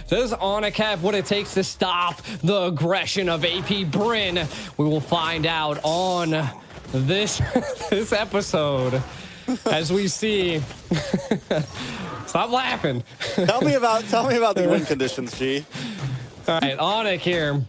Does Onic have what it takes to stop the aggression of AP Bren? We will find out on this this episode as we see. Stop laughing. Tell me about the win conditions, G. All right, Onic here.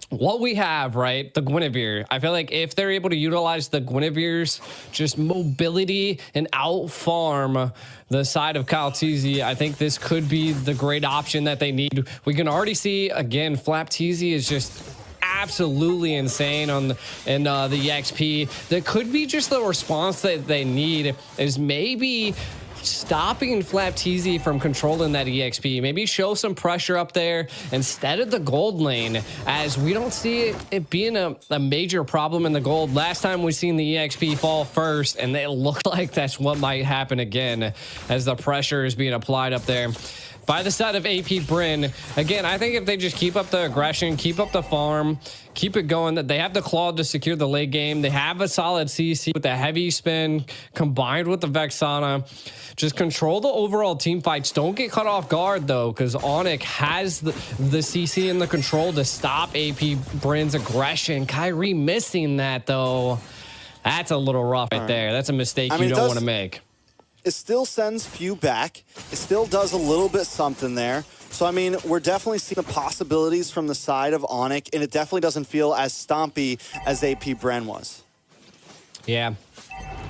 What we have, right, the Guinevere, I feel like if they're able to utilize the Guinevere's just mobility and out-farm the side of Kaltizi, I think this could be the great option that they need. We can already see, again, Flapteezy is just absolutely insane on the EXP. That could be just the response that they need is maybe stopping Flapteezy from controlling that EXP. Maybe show some pressure up there instead of the gold lane, as we don't see it being a major problem in the gold. Last time we seen the EXP fall first, and it looked like that's what might happen again as the pressure is being applied up there by the side of AP Bren. Again, I think if they just keep up the aggression, keep up the farm, keep it going, that they have the claw to secure the late game. They have a solid CC with the heavy spin combined with the Vexana. Just control the overall team fights. Don't get caught off guard, though, because Onic has the CC and the control to stop AP Bren's aggression. Kyrie missing that, though. That's a little rough right there. That's a mistake you don't want to make. It still sends few back. It still does a little bit something there. So, I mean, we're definitely seeing the possibilities from the side of Onic, and it definitely doesn't feel as stompy as AP Bren was. Yeah.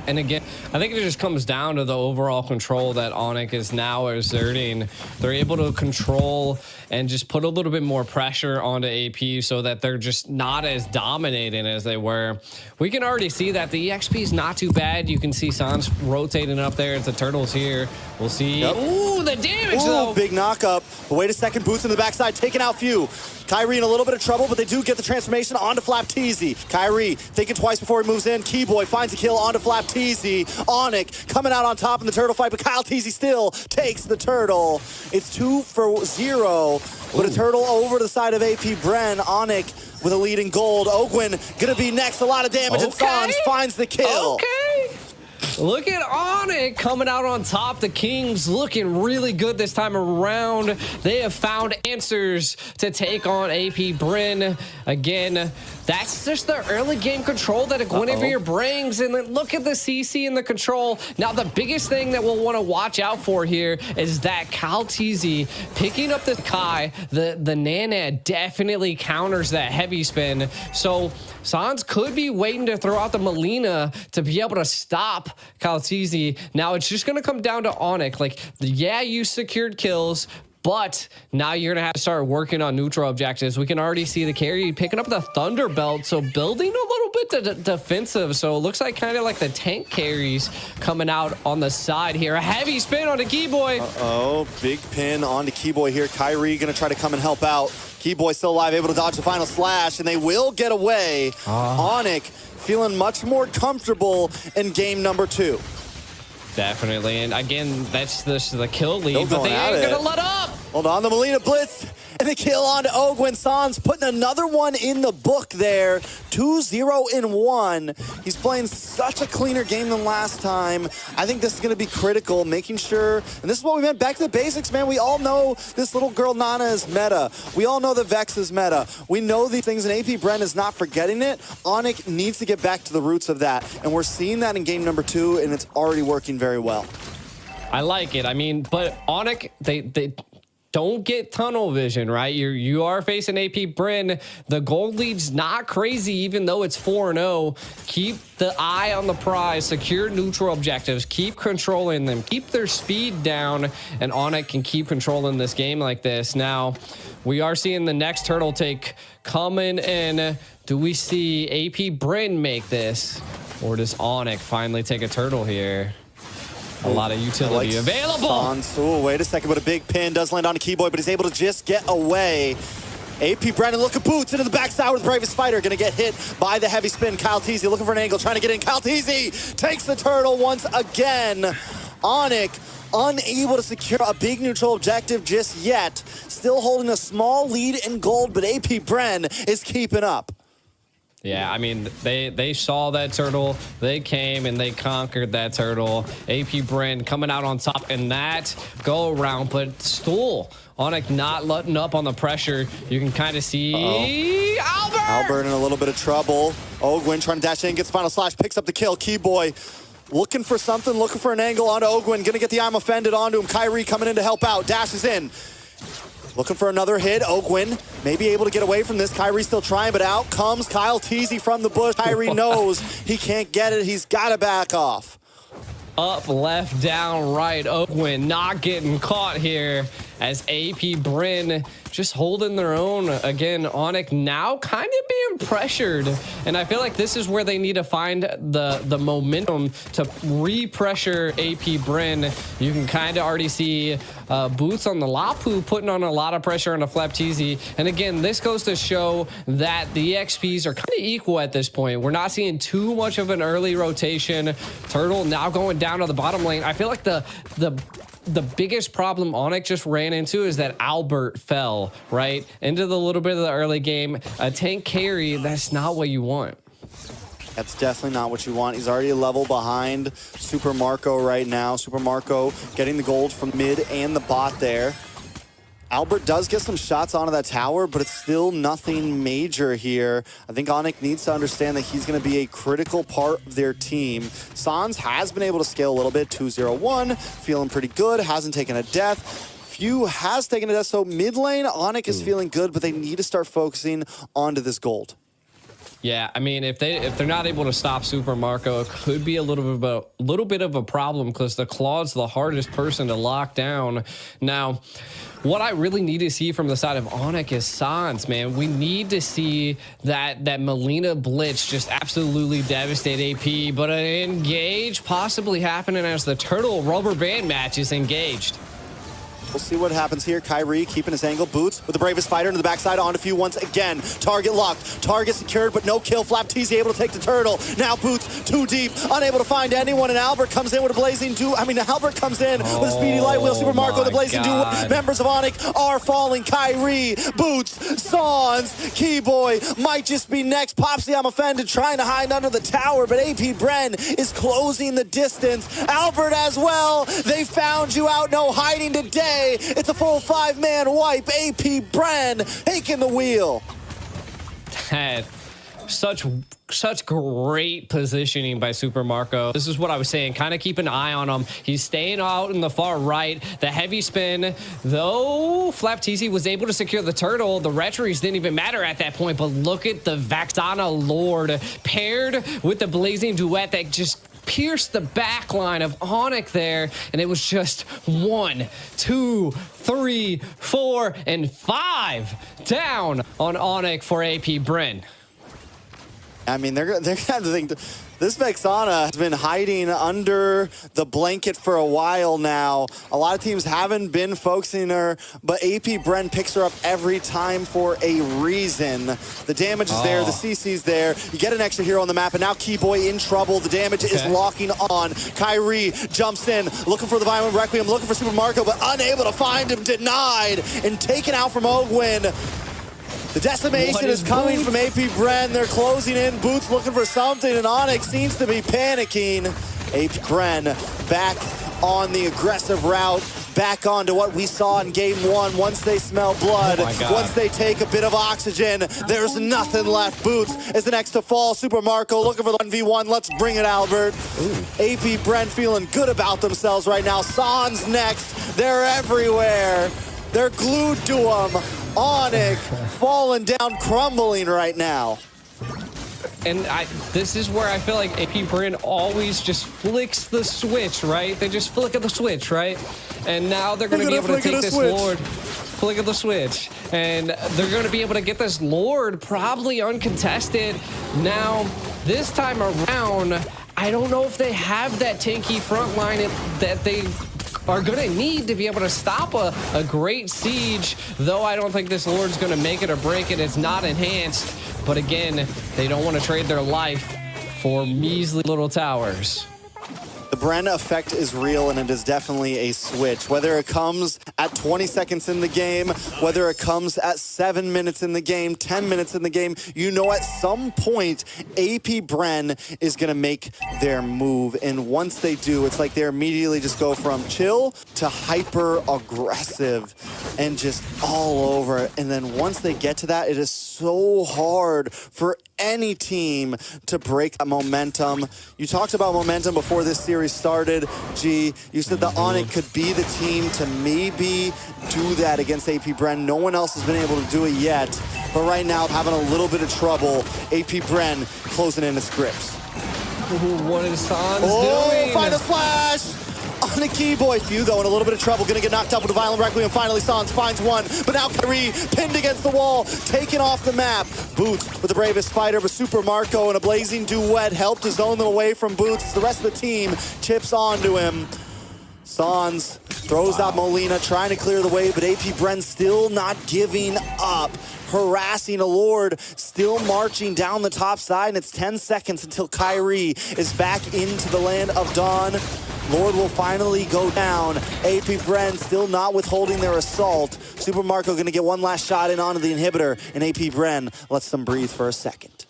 And again, I think it just comes down to the overall control that Onic is now exerting. They're able to control and just put a little bit more pressure onto AP so that they're just not as dominating as they were. We can already see that the EXP is not too bad. You can see Sans rotating up there. It's the turtles here. We'll see. Yep. Ooh, the damage, though. Big knockup. But wait a second. Boots in the backside, taking out few. Kyrie in a little bit of trouble, but they do get the transformation onto Flapteezy. Kyrie thinking twice before he moves in. Keyboy finds a kill onto Flapteezy. Onic coming out on top in the turtle fight, but Kaltizi still takes the turtle. It's 2-for-0, but a turtle over to the side of AP Bren. Onic with a lead in gold. Ogwin gonna be next. A lot of damage, and Sans finds the kill. Okay. Look at Onic coming out on top. The Kings looking really good this time around. They have found answers to take on AP Bren. Again, that's just the early game control that a Guinevere brings. And then look at the CC and the control. Now, the biggest thing that we'll want to watch out for here is that Kaltizi picking up the Kai. The Nanad definitely counters that heavy spin. So Sans could be waiting to throw out the Melina to be able to stop Kaltizi. Now it's just going to come down to Onic. Like, yeah, you secured kills, but now you're going to have to start working on neutral objectives. We can already see the carry picking up the Thunder Belt, so building a little bit defensive. So it looks like kind of like the tank carries coming out on the side here. A heavy spin on the Keyboy. Uh-oh, big pin on the Keyboy here. Kyrie going to try to come and help out. Keyboy still alive, able to dodge the final slash, and they will get away. Onic feeling much more comfortable in game number 2. Definitely, and again, that's the kill lead, but they ain't gonna let up. Hold on, the Melina blitz, and the kill on to Ogwin. Sans putting another one in the book there. 2-0-1. He's playing such a cleaner game than last time. I think this is going to be critical, making sure, and this is what we meant, back to the basics, man. We all know this little girl Nana is meta. We all know that Vex is meta. We know these things, and AP Bren is not forgetting it. Onic needs to get back to the roots of that, and we're seeing that in game number 2, and it's already working very well. I like it. I mean, but Onic, they don't get tunnel vision, right? You are facing AP Bren. The gold lead's not crazy, even though it's 4-0. Keep the eye on the prize, secure neutral objectives, keep controlling them, keep their speed down, and Onic can keep controlling this game like this. Now, we are seeing the next turtle take coming in. Do we see AP Bren make this? Or does Onic finally take a turtle here? A lot of utility available. Oh, wait a second, but a big pin does land on a Keyboy, but he's able to just get away. AP Brennan, look at Boots into the backside with Bravest Spider. Gonna get hit by the heavy spin. Kaltizi looking for an angle, trying to get in. Kaltizi takes the turtle once again. Onic unable to secure a big neutral objective just yet. Still holding a small lead in gold, but AP Bren is keeping up. Yeah, I mean, they saw that turtle. They came and they conquered that turtle. AP Bren coming out on top in that go around, but still, Onic not letting up on the pressure. You can kind of see Albert in a little bit of trouble. Ogwin trying to dash in, gets final slash, picks up the kill. Keyboy looking for something, looking for an angle onto Ogwin. Gonna get the I'm offended onto him. Kyrie coming in to help out, dashes in. Looking for another hit. Ogwin may be able to get away from this. Kyrie still trying, but out comes Kyle Teasy from the bush. Kyrie knows he can't get it. He's got to back off. Up, left, down, right. Ogwin not getting caught here as AP Bren just holding their own. Again, Onic now kind of being pressured. And I feel like this is where they need to find the momentum to re-pressure AP Bren. You can kind of already see Boots on the Lapu putting on a lot of pressure on the Flapteezy. And again, this goes to show that the XPs are kind of equal at this point. We're not seeing too much of an early rotation. Turtle now going down to the bottom lane. I feel like the biggest problem Onic just ran into is that Albert fell right into the little bit of the early game. A tank carry, that's not what you want. That's definitely not what you want. He's already a level behind Super Marco right now. Super Marco getting the gold from mid and the bot there. Albert does get some shots onto that tower, but it's still nothing major here. I think Onic needs to understand that he's going to be a critical part of their team. Sans has been able to scale a little bit, 2-0-1, feeling pretty good, hasn't taken a death. Few has taken a death, so mid lane, Onic is feeling good, but they need to start focusing onto this gold. Yeah, I mean, if they're not able to stop Super Marco, it could be a little bit of a problem because the Claw's the hardest person to lock down. Now, what I really need to see from the side of Onic is Sans, man. We need to see that Melina Blitz just absolutely devastate AP, but an engage possibly happening as the Turtle rubber band match is engaged. We'll see what happens here. Kyrie keeping his angle. Boots with the bravest fighter into the backside. On to few once again. Target locked. Target secured, but no kill. Flapteezy able to take the turtle. Now Boots too deep. Unable to find anyone. And Albert comes in with a blazing duo. Albert comes in with a speedy light wheel. Super Marco with a blazing duo. Members of Onic are falling. Kyrie, Boots, Sans, Keyboy might just be next. Popsy, I'm offended, trying to hide under the tower, but AP Bren is closing the distance. Albert as well. They found you out. No hiding today. It's a full 5-man wipe. AP Bren taking the wheel. Such great positioning by Super Marco. This is what I was saying. Kind of keep an eye on him. He's staying out in the far right. The heavy spin, though Flapteezy was able to secure the turtle. The retries didn't even matter at that point, but look at the Vaxana Lord paired with the blazing duet that just pierced the back line of Onic there, and it was just 1, 2, 3, 4, and 5 down on Onic for AP Bren. I mean, they're gonna have to think. This Vexana has been hiding under the blanket for a while now. A lot of teams haven't been focusing her, but AP Bren picks her up every time for a reason. The damage is there, the CC's there. You get an extra hero on the map, and now Keyboy in trouble. The damage is locking on. Kyrie jumps in, looking for the Violent Requiem, looking for Super Marco, but unable to find him, denied, and taken out from Ogwin. The decimation is coming from AP Bren. They're closing in. Boots looking for something, and Onic seems to be panicking. AP Bren back on the aggressive route, back onto what we saw in game 1. Once they smell blood, once they take a bit of oxygen, there's nothing left. Boots is the next to fall. Super Marco looking for the 1v1. Let's bring it, Albert. AP Bren feeling good about themselves right now. Sans next. They're everywhere. They're glued to him. Onic falling down, crumbling right now. And this is where I feel like AP Bren always just flicks the switch, right? They just flick of the switch, right? And now they're going to be able to take this Lord, flick of the switch. And they're going to be able to get this Lord probably uncontested. Now, this time around, I don't know if they have that tanky front line that they are going to need to be able to stop a great siege, though I don't think this Lord's going to make it or break it. It's not enhanced, but again, they don't want to trade their life for measly little towers. The Bren effect is real, and it is definitely a switch. Whether it comes at 20 seconds in the game, whether it comes at 7 minutes in the game, 10 minutes in the game, you know at some point, AP Bren is going to make their move. And once they do, it's like they immediately just go from chill to hyper aggressive and just all over. And then once they get to that, it is so hard for any team to break that momentum. You talked about momentum before this series started, G. You said that Onic could be the team to maybe do that against AP Bren. No one else has been able to do it yet. But right now, having a little bit of trouble, AP Bren closing in its grips. What is Sans doing? Oh, final flash! On a Keyboy. Few, though, in a little bit of trouble. Gonna get knocked up with a Violent Requiem. Finally, Sans finds one. But now Kyrie pinned against the wall, taken off the map. Boots with the bravest fighter, but Super Marco in a blazing duet helped his own them away from Boots. The rest of the team chips onto him. Sans throws out Molina, trying to clear the way, but AP Bren still not giving up. Harassing a Lord, still marching down the top side, and it's 10 seconds until Kyrie is back into the land of Dawn. Lord will finally go down. AP Bren still not withholding their assault. Super Marco gonna get one last shot in onto the inhibitor, and AP Bren lets them breathe for a second.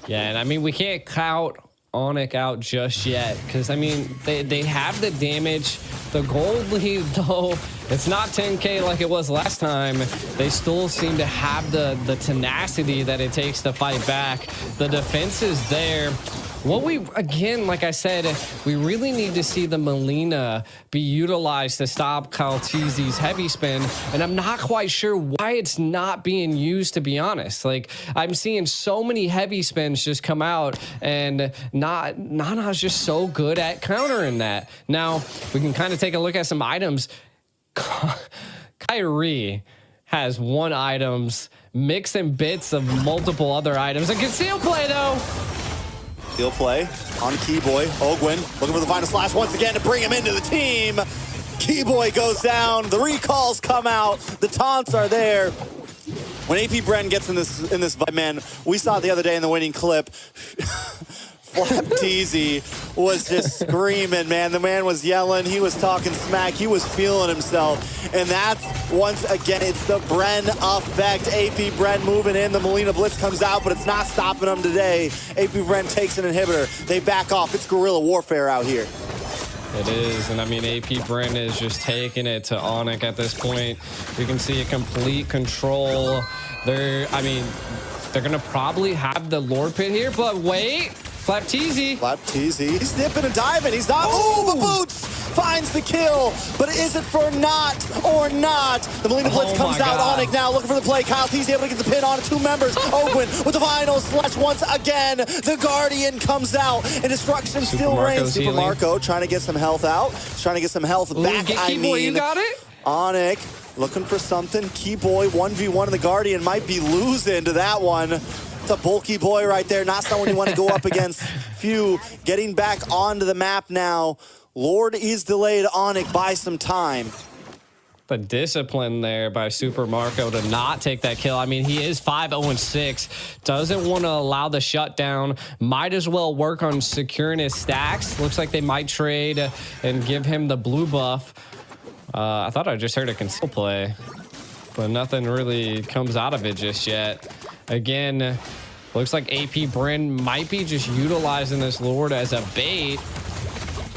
Yeah, and I mean, we can't count Onic out just yet, because I mean, they have the damage. The gold lead, though, it's not 10K like it was last time. They still seem to have the tenacity that it takes to fight back. The defense is there. What we, again, like I said, we really need to see the Molina be utilized to stop Kaltizi's heavy spin, and I'm not quite sure why it's not being used, to be honest. Like, I'm seeing so many heavy spins just come out, and Nana's just so good at countering that. Now, we can kind of take a look at some items. Kyrie has one items, mixing bits of multiple other items. A conceal play, though. He'll play on Keyboy. Ogwin looking for the final slash once again to bring him into the team. Keyboy goes down. The recalls come out. The taunts are there. When AP Bren gets in this, man, we saw it the other day in the winning clip. Flapteezy was just screaming, man. The man was yelling. He was talking smack. He was feeling himself. And that's, once again, it's the Bren effect. AP Bren moving in. The Molina Blitz comes out, but it's not stopping them today. AP Bren takes an inhibitor. They back off. It's guerrilla warfare out here. It is, and I mean, AP Bren is just taking it to Onic at this point. You can see a complete control. They're gonna probably have the Lord Pit here, but wait. Flapteezy. He's dipping and diving. He's not. Oh, but Boots finds the kill. But is it for not or not? The Molina Blitz comes out. Onic now looking for the play. Kaltizi able to get the pin on two members. Ogwin with the final slash once again. The Guardian comes out, and destruction still reigns. Super Marco trying to get some health out. Trying to get some health back. You got it? Onic looking for something. Keyboy 1v1 and the Guardian might be losing to that one. It's a bulky boy right there. Not someone you want to go up against. Few getting back onto the map now. Lord is delayed Onic by some time. The discipline there by Super Marco to not take that kill. I mean, he is 5-0-6. Doesn't want to allow the shutdown. Might as well work on securing his stacks. Looks like they might trade and give him the blue buff. I thought I just heard a conceal play, but nothing really comes out of it just yet. Again, looks like AP Bren might be just utilizing this Lord as a bait.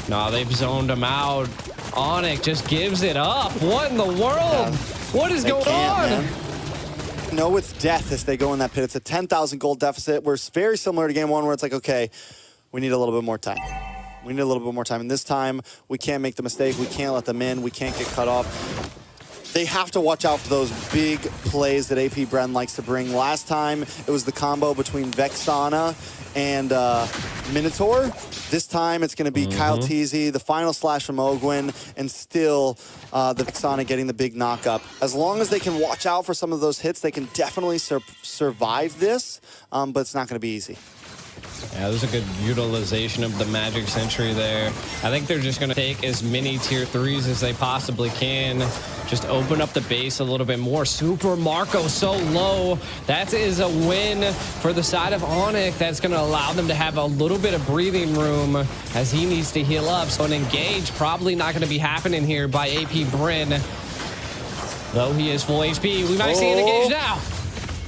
No, they've zoned him out. Onic just gives it up. What in the world? Yeah. What is going on? Man. No, it's death as they go in that pit. It's a 10,000 gold deficit. We're very similar to game one where it's like, okay, we need a little bit more time. We need a little bit more time. And this time, we can't make the mistake. We can't let them in. We can't get cut off. They have to watch out for those big plays that AP Bren likes to bring. Last time, it was the combo between Vexana and Minotaur. This time, it's going to be Kaltizi, the final slash from Ogwin, and still the Vexana getting the big knock-up. As long as they can watch out for some of those hits, they can definitely survive this, but it's not going to be easy. Yeah, that was a good utilization of the Magic Sentry there. I think they're just going to take as many tier 3s as they possibly can. Just open up the base a little bit more. Super Marco so low. That is a win for the side of Onic. That's going to allow them to have a little bit of breathing room as he needs to heal up. So an engage probably not going to be happening here by AP Bren. Though he is full HP. We might see an engage now.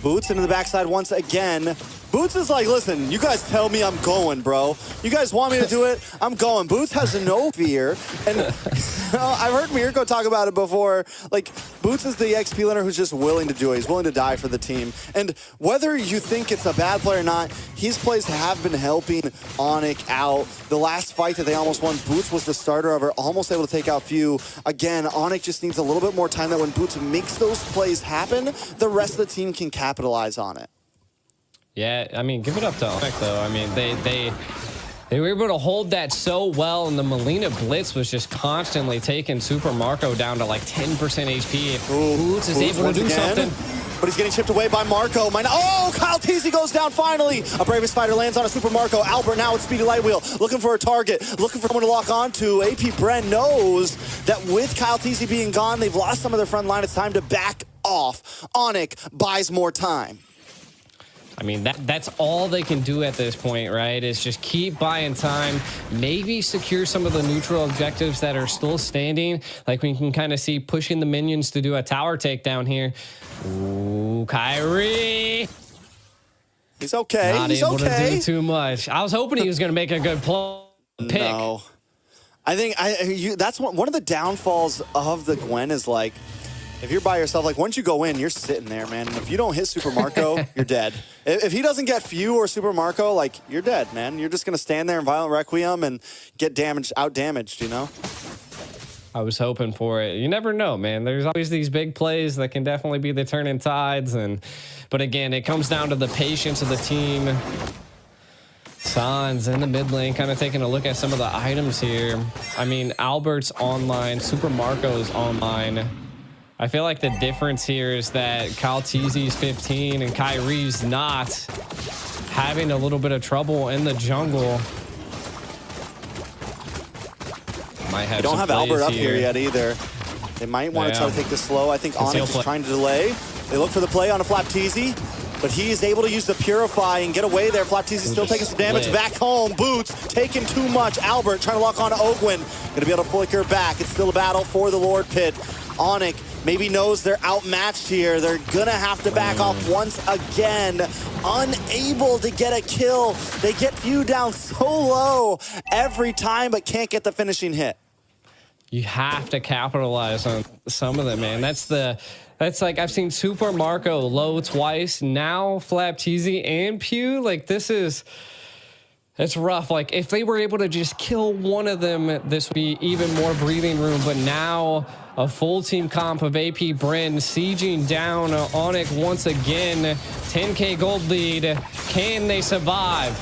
Boots into the backside once again. Boots is like, listen, you guys tell me I'm going, bro. You guys want me to do it? I'm going. Boots has no fear. And I've heard Mirko talk about it before. Like, Boots is the XP laner who's just willing to do it. He's willing to die for the team. And whether you think it's a bad play or not, his plays have been helping Onic out. The last fight that they almost won, Boots was the starter of her, almost able to take out Few. Again, Onic just needs a little bit more time that when Boots makes those plays happen, the rest of the team can capitalize on it. Yeah, I mean, give it up to Onic, though. I mean, they were able to hold that so well, and the Melina Blitz was just constantly taking Super Marco down to like 10% HP. If Boots is able to do something. But he's getting chipped away by Marco. Oh, Kyle Teasy goes down finally. A Bravest Fighter lands on a Super Marco. Albert now with Speedy Light Wheel, looking for a target, looking for someone to lock onto. AP Bren knows that with Kyle Teasy being gone, they've lost some of their front line. It's time to back off. Onic buys more time. I mean, that's all they can do at this point, right? Is just keep buying time, maybe secure some of the neutral objectives that are still standing. Like we can kind of see pushing the minions to do a tower takedown here. Ooh, Kyrie. He's okay. Not able to do too much. I was hoping he was going to make a good pick. No. I think that's one of the downfalls of the Gwen is like, if you're by yourself, like once you go in, you're sitting there, man. And if you don't hit Super Marco, you're dead. If he doesn't get Few or Super Marco, like you're dead, man. You're just gonna stand there in Violent Requiem and get out damaged, you know? I was hoping for it. You never know, man. There's always these big plays that can definitely be the turning tides. But again, it comes down to the patience of the team. Sans in the mid lane, kind of taking a look at some of the items here. I mean, Albert's online, Super Marco's online. I feel like the difference here is that Kyle Teasy's 15 and Kyrie's not, having a little bit of trouble in the jungle. Might have they don't have Albert up here yet either. They might want to try to take this slow. I think Onic is trying to delay. They look for the play on a Flap Teasy, but he is able to use the Purify and get away there. Flap Teasy still taking some damage. Back home, Boots taking too much. Albert trying to lock on to Ogwyn. Going to be able to flicker back. It's still a battle for the Lord Pit. Onic maybe knows they're outmatched here. They're gonna have to back off once again. Unable to get a kill. They get Few down so low every time, but can't get the finishing hit. You have to capitalize on some of them, man. That's like, I've seen Super Marco low twice. Now Flap Teasy and Pew. Like it's rough. Like if they were able to just kill one of them, this would be even more breathing room. But now a full team comp of AP Bren sieging down Onic once again. 10K gold lead. Can they survive?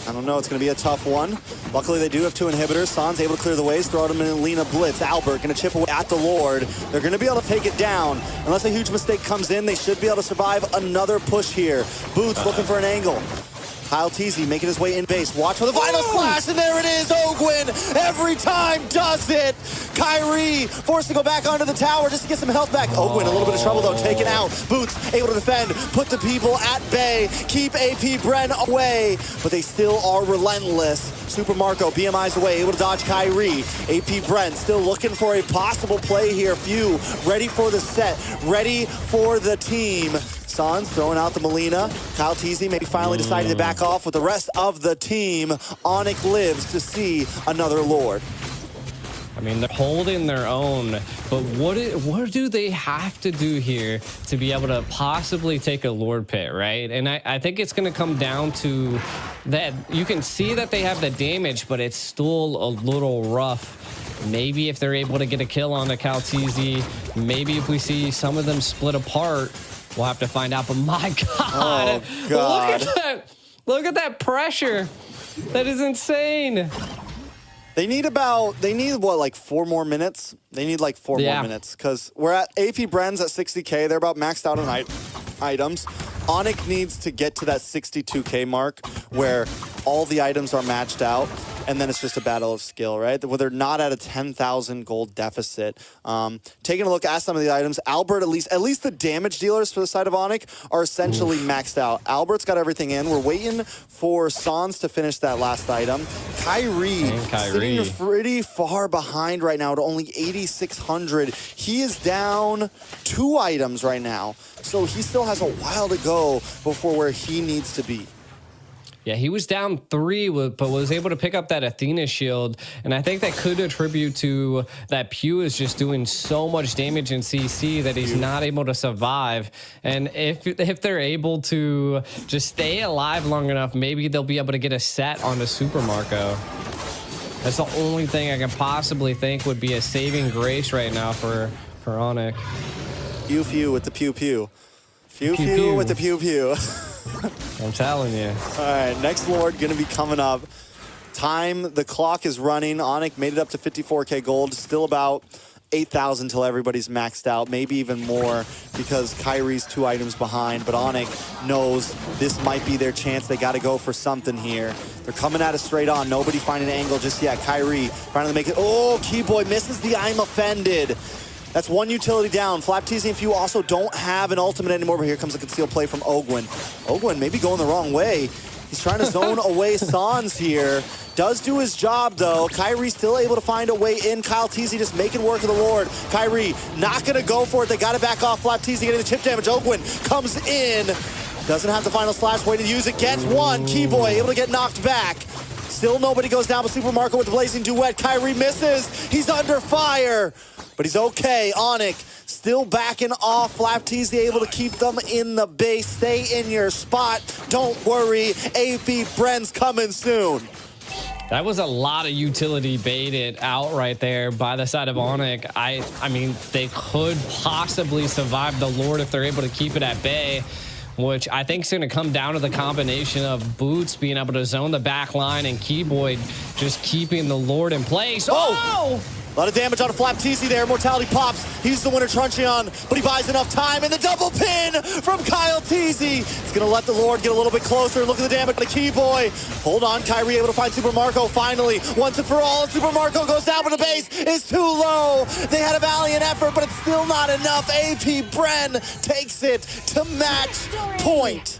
I don't know. It's going to be a tough one. Luckily, they do have two inhibitors. Sans able to clear the ways, throw them in Lena Blitz. Albert going to chip away at the Lord. They're going to be able to take it down. Unless a huge mistake comes in, they should be able to survive another push here. Boots looking for an angle. Kyle Teasy making his way in base. Watch for the final splash, and there it is. Ogwyn every time does it. Kyrie forced to go back onto the tower just to get some health back. Ogwyn a little bit of trouble though, taken out. Boots able to defend, put the people at bay, keep AP Bren away, but they still are relentless. Super Marco BMI's away, able to dodge Kyrie. AP Bren still looking for a possible play here. Few ready for the set, ready for the team. Sans throwing out the Melina. Kyle Teasy maybe finally deciding to back off with the rest of the team. Onic lives to see another Lord. I mean, they're holding their own, but what do they have to do here to be able to possibly take a Lord Pit, right? And I think it's going to come down to that. You can see that they have the damage, but it's still a little rough. Maybe if they're able to get a kill on the Kyle Teasy, maybe if we see some of them split apart, we'll have to find out. But my God, oh, God. Look at that. Look at that pressure. That is insane. They need what, like 4 more minutes? They need like 4 more minutes because we're at AP Bren's at 60K. They're about maxed out on items. Onic needs to get to that 62K mark where all the items are matched out, and then it's just a battle of skill, right? Where they're not at a 10,000 gold deficit. Taking a look at some of the items, Albert, at least the damage dealers for the side of Onic are essentially maxed out. Albert's got everything in. We're waiting for Sans to finish that last item. Kyrie sitting pretty far behind right now at only 8,600. He is down 2 items right now, so he still has a while to go before where he needs to be. Yeah, he was down 3, but was able to pick up that Athena shield. And I think that could attribute to that Pew is just doing so much damage in CC that he's not able to survive. And if they're able to just stay alive long enough, maybe they'll be able to get a set onto Super Marco. That's the only thing I can possibly think would be a saving grace right now for Onic. Pew with the pew. Pew with the pew. I'm telling you. All right, next Lord gonna be coming up. The clock is running. Onic made it up to 54K gold. Still about 8,000 till everybody's maxed out, maybe even more because Kyrie's 2 items behind. But Onic knows this might be their chance. They got to go for something here. They're coming at it straight on. Nobody finding an angle just yet. Kyrie finally make it. Oh, Keyboy misses the I'm offended. That's 1 utility down. Flapteasy and Few also don't have an ultimate anymore, but here comes a concealed play from Ogwin. Ogwin maybe going the wrong way. He's trying to zone away Sans here. Does do his job, though. Kyrie still able to find a way in. Kyle Teasy just making work of the Lord. Kyrie not going to go for it. They got to back off. Flapteasy getting the chip damage. Ogwin comes in. Doesn't have the final slash. Way to use it. Gets 1. Keyboy able to get knocked back. Still nobody goes down, but Super Marco with the Blazing Duet. Kyrie misses. He's under fire, but he's okay. Onic still backing off. Flapteasy able to keep them in the base. Stay in your spot. Don't worry. AP Bren's coming soon. That was a lot of utility baited out right there by the side of Onic. I mean, they could possibly survive the Lord if they're able to keep it at bay, which I think is going to come down to the combination of Boots being able to zone the back line and Keyboy just keeping the Lord in place. Oh! A lot of damage on a Flapteasy there. Mortality pops. He's the winner, Truncheon, but he buys enough time. And the double pin from Kyle Teasy. He's going to let the Lord get a little bit closer. Look at the damage on the Keyboy. Hold on, Kyrie able to find Super Marco finally. Once and for all, and Super Marco goes down, but the base is too low. They had a valiant effort, but it's still not enough. AP Bren takes it to match point.